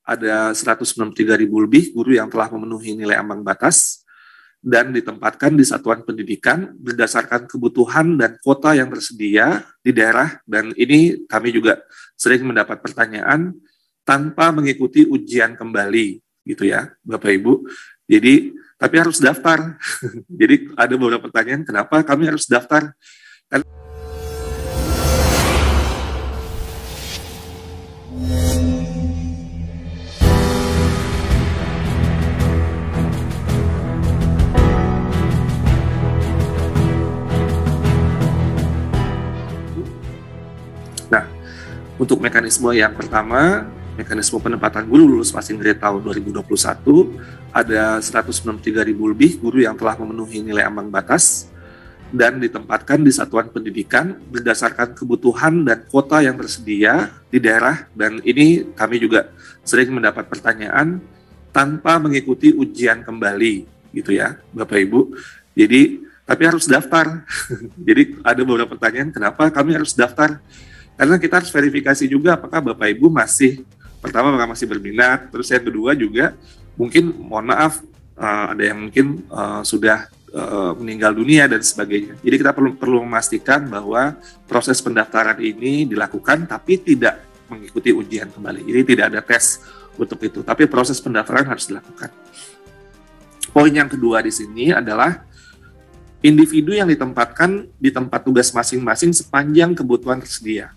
ada 163.000 lebih guru yang telah memenuhi nilai ambang batas dan ditempatkan di satuan pendidikan berdasarkan kebutuhan dan kuota yang tersedia di daerah. Dan ini kami juga sering mendapat pertanyaan tanpa mengikuti ujian kembali, gitu ya, Bapak Ibu. Jadi, tapi harus daftar. Jadi ada beberapa pertanyaan, kenapa kami harus daftar? Nah, untuk mekanisme yang pertama, mekanisme penempatan guru lulus passing grade tahun 2021, ada 163.000 lebih guru yang telah memenuhi nilai ambang batas dan ditempatkan di satuan pendidikan berdasarkan kebutuhan dan kuota yang tersedia di daerah. Dan ini kami juga sering mendapat pertanyaan tanpa mengikuti ujian kembali, gitu ya, Bapak Ibu. Jadi, tapi harus daftar. Jadi ada beberapa pertanyaan, kenapa kami harus daftar? Karena kita harus verifikasi juga apakah Bapak Ibu masih, pertama apakah masih berminat, terus yang kedua juga mungkin, mohon maaf, ada yang mungkin sudah meninggal dunia dan sebagainya. Jadi kita perlu memastikan bahwa proses pendaftaran ini dilakukan tapi tidak mengikuti ujian kembali. Jadi tidak ada tes untuk itu, tapi proses pendaftaran harus dilakukan. Poin yang kedua di sini adalah individu yang ditempatkan di tempat tugas masing-masing sepanjang kebutuhan tersedia.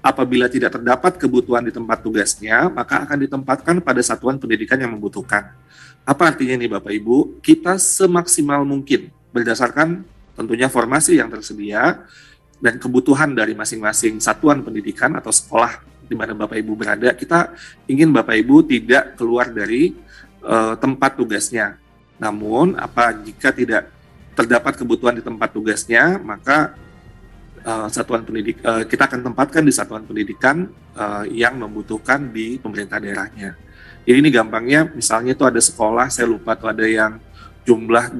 Apabila tidak terdapat kebutuhan di tempat tugasnya, maka akan ditempatkan pada satuan pendidikan yang membutuhkan. Apa artinya nih Bapak Ibu? Kita semaksimal mungkin berdasarkan tentunya formasi yang tersedia dan kebutuhan dari masing-masing satuan pendidikan atau sekolah di mana Bapak Ibu berada, kita ingin Bapak Ibu tidak keluar dari tempat tugasnya. Namun, jika tidak terdapat kebutuhan di tempat tugasnya, maka kita akan tempatkan di satuan pendidikan yang membutuhkan di pemerintah daerahnya. Jadi ini gampangnya, misalnya itu ada sekolah, saya lupa tuh ada yang jumlah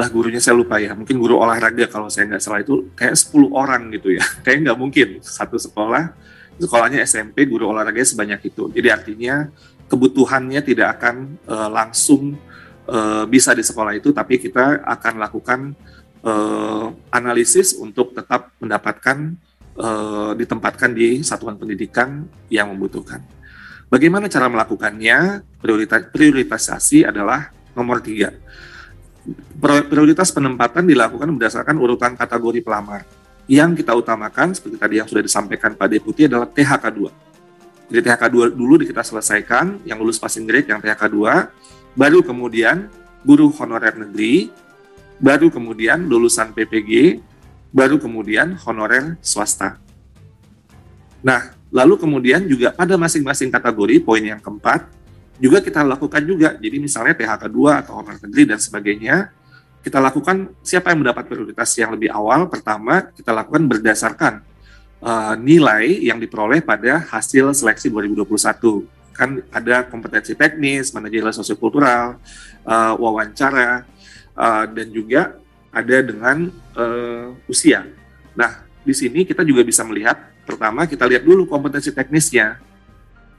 gurunya saya lupa ya, mungkin guru olahraga kalau saya nggak salah itu kayak 10 orang gitu ya, kayak nggak mungkin satu sekolahnya SMP guru olahraganya sebanyak itu. Jadi artinya kebutuhannya tidak akan langsung bisa di sekolah itu, tapi kita akan lakukan analisis untuk tetap mendapatkan ditempatkan di satuan pendidikan yang membutuhkan. Bagaimana cara melakukannya? Prioritasasi adalah nomor 3. Prioritas penempatan dilakukan berdasarkan urutan kategori pelamar. Yang kita utamakan, seperti tadi yang sudah disampaikan Pak Deputi, adalah THK 2. Jadi THK 2 dulu kita selesaikan, yang lulus passing grade yang THK 2, baru kemudian guru honorer negeri, baru kemudian lulusan PPG, baru kemudian honorer swasta. Nah, lalu kemudian juga pada masing-masing kategori, poin yang keempat, juga kita lakukan juga. Jadi misalnya THK 2 atau honorer negeri dan sebagainya, kita lakukan siapa yang mendapat prioritas yang lebih awal. Pertama, kita lakukan berdasarkan nilai yang diperoleh pada hasil seleksi 2021. Kan ada kompetensi teknis, manajerial sosiokultural, wawancara, dan juga ada dengan usia. Nah, di sini kita juga bisa melihat, pertama kita lihat dulu kompetensi teknisnya.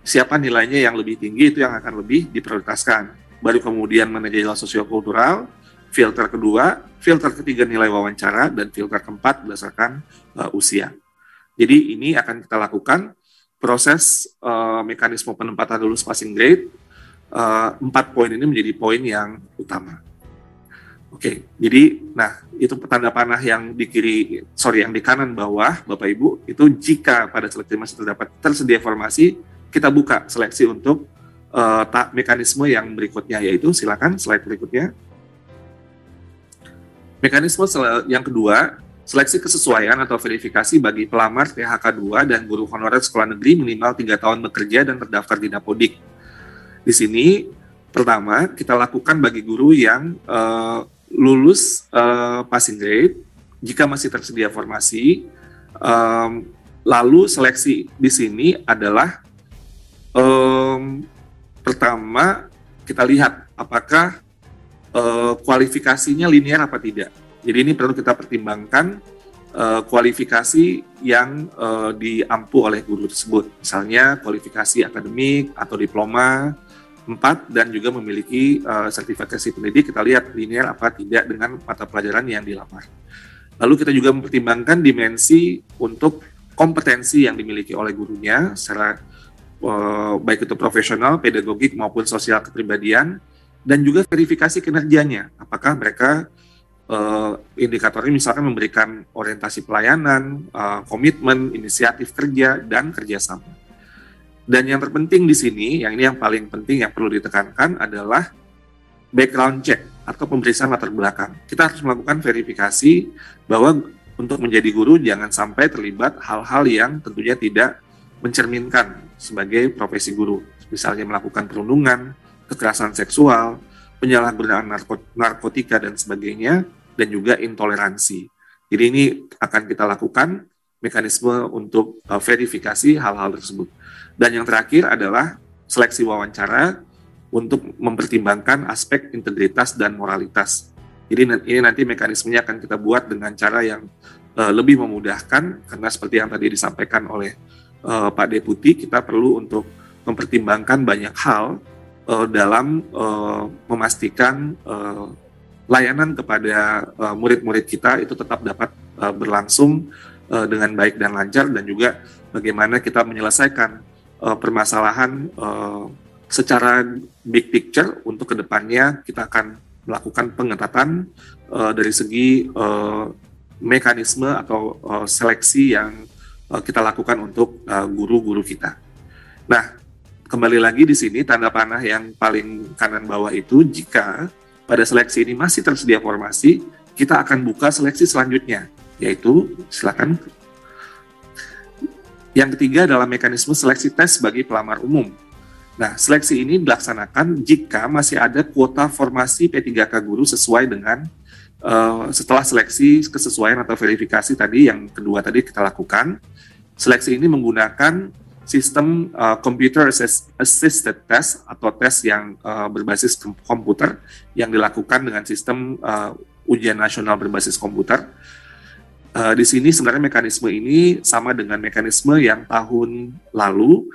Siapa nilainya yang lebih tinggi, itu yang akan lebih diprioritaskan. Baru kemudian manajerial sosiokultural, filter kedua, filter ketiga nilai wawancara, dan filter keempat berdasarkan usia. Jadi ini akan kita lakukan proses mekanisme penempatan lulus passing grade. 4 poin ini menjadi poin yang utama. Oke, jadi itu tanda panah yang di kanan bawah Bapak Ibu, itu jika pada seleksi masih tersedia formasi, kita buka seleksi untuk mekanisme yang berikutnya, yaitu silakan slide berikutnya. Mekanisme yang kedua, seleksi kesesuaian atau verifikasi bagi pelamar THK 2 dan guru honorer sekolah negeri minimal 3 tahun bekerja dan terdaftar di Dapodik. Di sini, pertama, kita lakukan bagi guru yang lulus passing grade, jika masih tersedia formasi, lalu seleksi di sini adalah pertama kita lihat apakah kualifikasinya linear apa tidak. Jadi ini perlu kita pertimbangkan kualifikasi yang diampu oleh guru tersebut. Misalnya kualifikasi akademik atau diploma 4 dan juga memiliki sertifikasi pendidik. Kita lihat linear apa tidak dengan mata pelajaran yang dilamar. Lalu kita juga mempertimbangkan dimensi untuk kompetensi yang dimiliki oleh gurunya secara baik itu profesional, pedagogik maupun sosial kepribadian, dan juga verifikasi kinerjanya. Apakah mereka indikatornya misalkan memberikan orientasi pelayanan, komitmen, inisiatif kerja, dan kerjasama. Dan yang terpenting di sini, yang ini yang paling penting yang perlu ditekankan adalah background check atau pemeriksaan latar belakang. Kita harus melakukan verifikasi bahwa untuk menjadi guru jangan sampai terlibat hal-hal yang tentunya tidak mencerminkan sebagai profesi guru. Misalnya melakukan perundungan, kekerasan seksual, penyalahgunaan narkotika dan sebagainya, dan juga intoleransi. Jadi ini akan kita lakukan mekanisme untuk verifikasi hal-hal tersebut. Dan yang terakhir adalah seleksi wawancara untuk mempertimbangkan aspek integritas dan moralitas. Jadi ini nanti mekanismenya akan kita buat dengan cara yang lebih memudahkan, karena seperti yang tadi disampaikan oleh Pak Deputi, kita perlu untuk mempertimbangkan banyak hal dalam memastikan layanan kepada murid-murid kita itu tetap dapat berlangsung dengan baik dan lancar, dan juga bagaimana kita menyelesaikan permasalahan secara big picture. Untuk kedepannya kita akan melakukan pengetatan dari segi mekanisme atau seleksi yang kita lakukan untuk guru-guru kita. Nah, kembali lagi di sini tanda panah yang paling kanan bawah itu, jika pada seleksi ini masih tersedia formasi, kita akan buka seleksi selanjutnya, yaitu silakan. Yang ketiga adalah mekanisme seleksi tes bagi pelamar umum. Nah, seleksi ini dilaksanakan jika masih ada kuota formasi P3K guru sesuai dengan setelah seleksi kesesuaian atau verifikasi tadi yang kedua tadi kita lakukan. Seleksi ini menggunakan sistem computer assisted test atau tes yang berbasis komputer yang dilakukan dengan sistem ujian nasional berbasis komputer. Di sini sebenarnya mekanisme ini sama dengan mekanisme yang tahun lalu.